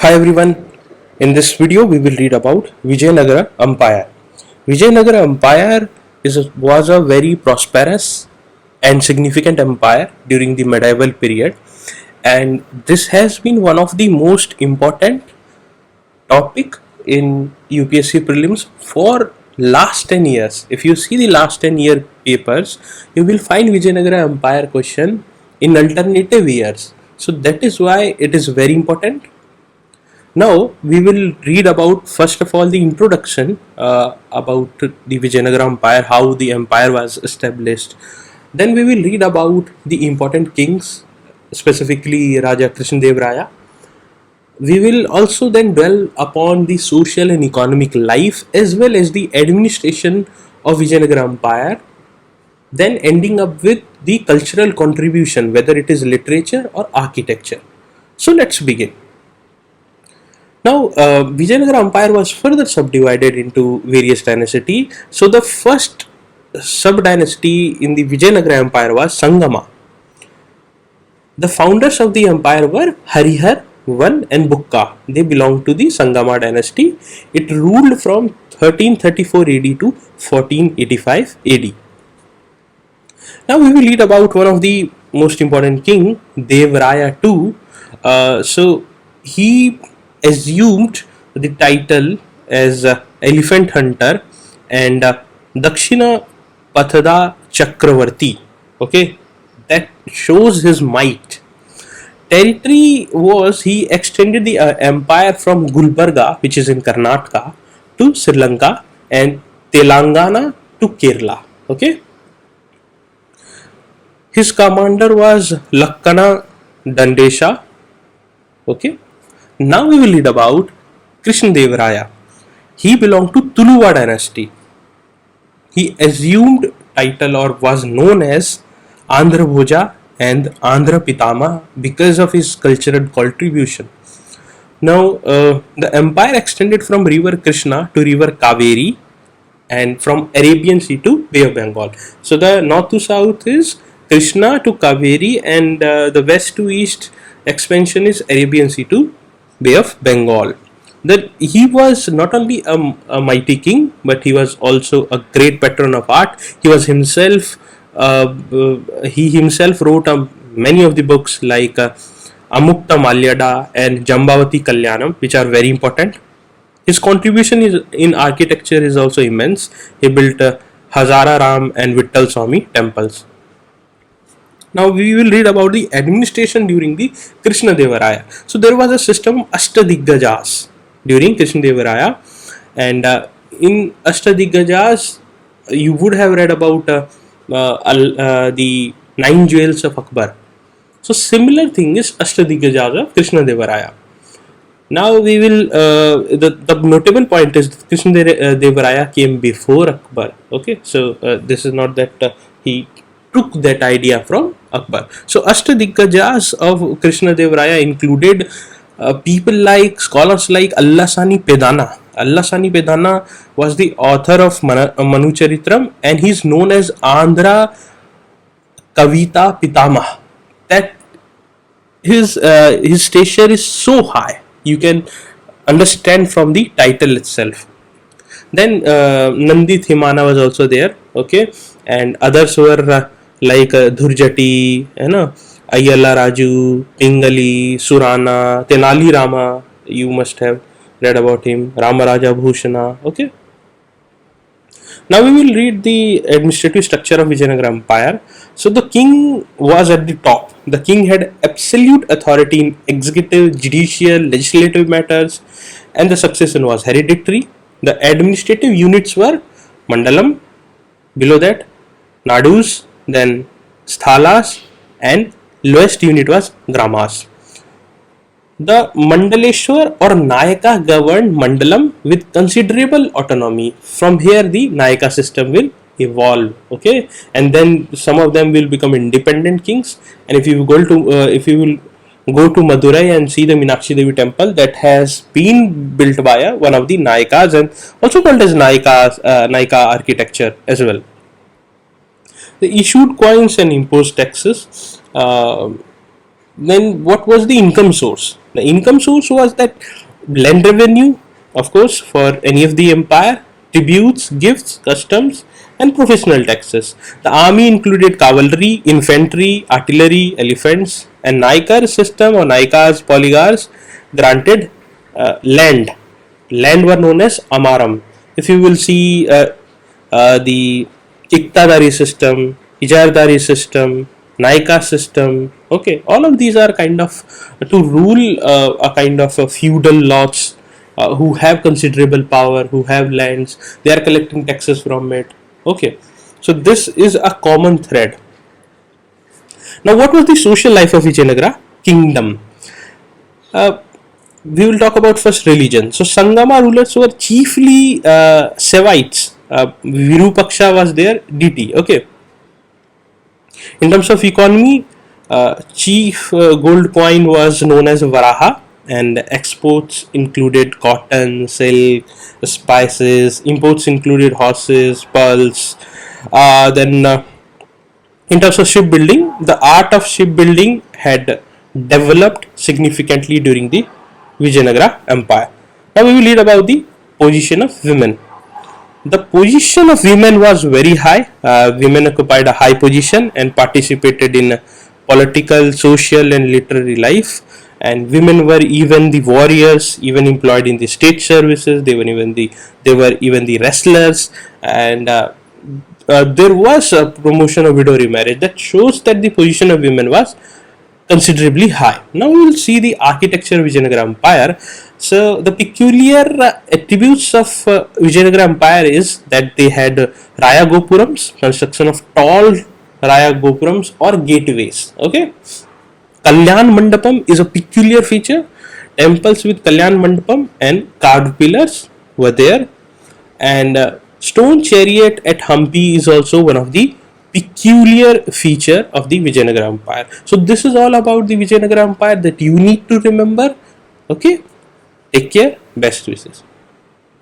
Hi everyone, in this video we will read about Vijayanagara Empire. Vijayanagara Empire was a very prosperous and significant empire during the medieval period, and this has been one of the most important topic in UPSC prelims for last 10 years. If you see the last 10-year papers, you will find Vijayanagara Empire question in alternative years. So that is why it is very important. Now we will read about first of all the introduction about the Vijayanagara Empire, how the empire was established. Then we will read about the important kings, specifically Raja Krishnadev Raya. We will also then dwell upon the social and economic life as well as the administration of Vijayanagara Empire. Then ending up with the cultural contribution, whether it is literature or architecture. So let's begin. Now, Vijayanagara Empire was further subdivided into various dynasties. So, the first sub-dynasty in the Vijayanagara Empire was Sangama. The founders of the empire were Harihar I and Bukka. They belonged to the Sangama dynasty. It ruled from 1334 AD to 1485 AD. Now, we will read about one of the most important king, Devraya II. He assumed the title as Elephant Hunter and Dakshina Pathada Chakravarti. Okay, that shows his might. Territory was he extended the empire from Gulbarga, which is in Karnataka, to Sri Lanka and Telangana to Kerala. Okay, his commander was Lakkana Dandesha. Okay, now we will read about Krishnadev Raya. He belonged to Tuluva dynasty. He assumed title or was known as Andhra Bhoja and Andhra Pitama because of his cultural contribution. Now, the empire extended from river Krishna to river Kaveri and from Arabian Sea to Bay of Bengal. So, the north to south is Krishna to Kaveri, and the west to east expansion is Arabian Sea to Bay of Bengal. That he was not only a mighty king, but he was also a great patron of art. He himself wrote many of the books like Amukta Malyada and Jambavati Kalyanam, which are very important. His contribution in architecture is also immense. He built Hazara Ram and Vittal Swami temples. Now we will read about the administration during the Krishnadeva Raya. So there was a system Ashtadiggajas during Krishnadeva Raya, and in Ashtadiggajas you would have read about the 9 jewels of Akbar. So similar thing is Ashtadiggajas of Krishnadeva Raya. Now we will the notable point is Krishnadeva Raya came before Akbar. Okay, so this is not that he took that idea from Akbar. So Ashtadiggajas of Krishnadeva Raya included people like scholars like Allasani Pedana. Allasani Pedana was the author of Manu Charitram, and he is known as Andhra Kavita Pitama. That his stature is so high, you can understand from the title itself. Then Nandi Thimana was also there. Okay, and others were like Dhurjati, Ayyala Raju, Pingali, Surana, Tenali Rama. You must have read about him. Ramaraja Bhushana. Okay. Now we will read the administrative structure of Vijayanagara Empire. So the king was at the top. The king had absolute authority in executive, judicial, legislative matters, and the succession was hereditary. The administrative units were Mandalam, below that Nadus, then Sthalas, and lowest unit was Gramas. The Mandaleshwar or Nayaka governed Mandalam with considerable autonomy. From here, the Nayaka system will evolve. Okay, and then some of them will become independent kings. And if you will go to Madurai and see the Meenakshi Devi temple that has been built by one of the Nayakas and also called as Nayaka architecture as well. They issued coins and imposed taxes. Then what was the income source? The income source was that land revenue, of course, for any of the empire, tributes, gifts, customs, and professional taxes. The army included cavalry, infantry, artillery, elephants, and Naikar system or Naikars, polygars granted land. Land were known as Amaram. If you will see the Iktadari system, Ijardari system, Naika system, okay, all of these are kind of to rule a kind of a feudal lords who have considerable power, who have lands, they are collecting taxes from it. Okay, so this is a common thread. Now, what was the social life of Vijayanagara kingdom? Uh, we will talk about first religion. So Sangama rulers were chiefly Sevites. Virupaksha was their deity. Okay. In terms of economy, chief gold coin was known as Varaha, and exports included cotton, silk, spices. Imports included horses, pearls. Then in terms of shipbuilding, the art of shipbuilding had developed significantly during the Vijayanagara Empire. Now we will read about the position of women. The position of women was very high. Women occupied a high position and participated in political, social, and literary life. And women were even the warriors, even employed in the state services. They were even the wrestlers, and there was a promotion of widow remarriage. That shows that the position of women was considerably high. Now we will see the architecture of Vijayanagara Empire. So the peculiar attributes of Vijayanagara Empire is that they had Raya Gopurams, construction of tall Raya Gopurams or gateways. Okay, Kalyan Mandapam is a peculiar feature. Temples with Kalyan Mandapam and carved pillars were there, and stone chariot at Hampi is also one of the peculiar feature of the Vijayanagara Empire. So this is all about the Vijayanagara Empire that you need to remember. Okay, take care, best wishes.